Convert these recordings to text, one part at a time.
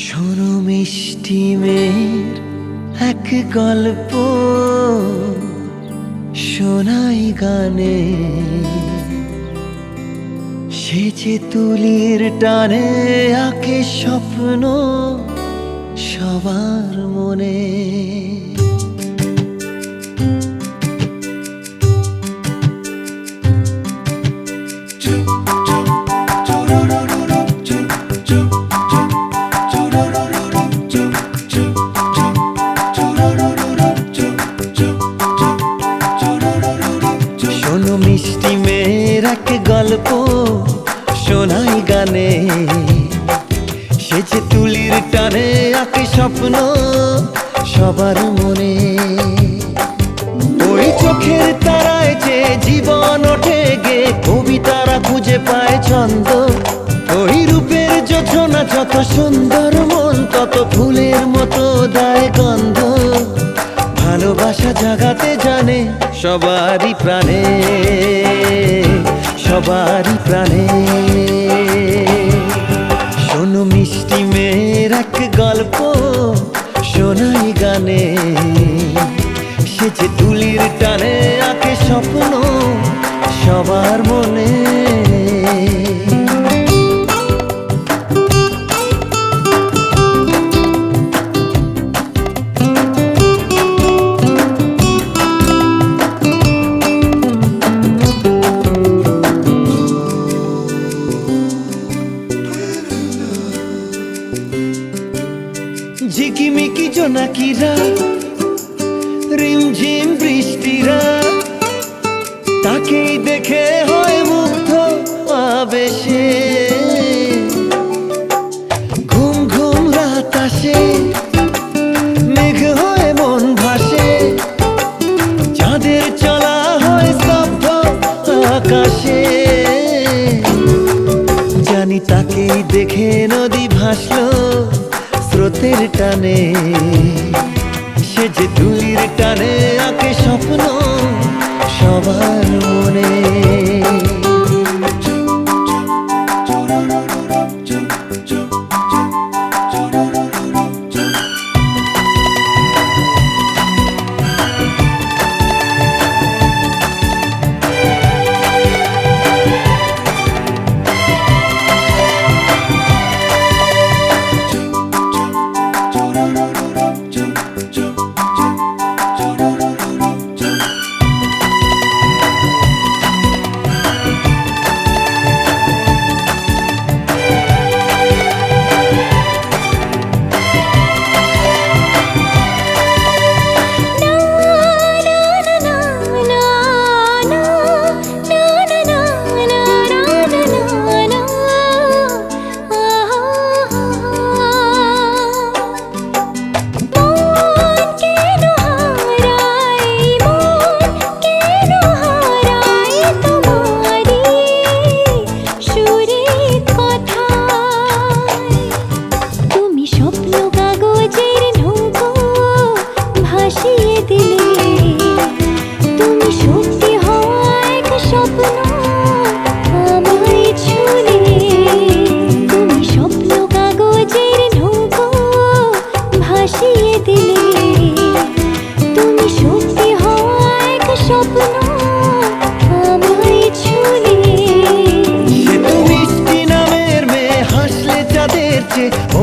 শোনো মিষ্টি মেয়ের এক গল্প শোনাই গানে, সে যে তুলির টানে আঁকে স্বপ্ন সবার মনে। শোনো মিষ্টি মেয়ের এক গল্প শোনাই গানে, সে যে তুলির টানে আঁকে স্বপ্ন সবার মনে। ওই চোখের তারায় যে জীবন ওঠে গে, কবিতারা খুঁজে পায় ছন্দ। ওই রূপের যোছনা যত সুন্দর, মন তত ফুলের মতো দেয় গন্ধ। ভালোবাসা জাগাতে জানে সবারই প্রাণে, সবারই প্রাণে। শোনো মিষ্টি মেয়ের এক গল্প শোনাই গানে, সে যে তুলির টানে আঁকে স্বপ্ন সবার মনে। ঝিকিমিকি জোনাকিরা, রিমঝিম বৃষ্টিরা, তাকেই দেখে হয় মুগ্ধ আবেশে। ঘুম ঘুম রাত আসে, মেঘ হয়ে মন ভাসে, চাঁদের চলা হয় স্তব্ধ আকাশে। জানি তাকেই দেখে নদী ভাসলো স্রোতের টানে, সে যে তুলির টানে আঁকে স্বপ্ন সবার মনে।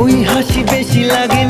ওই হাসি বেশি লাগে।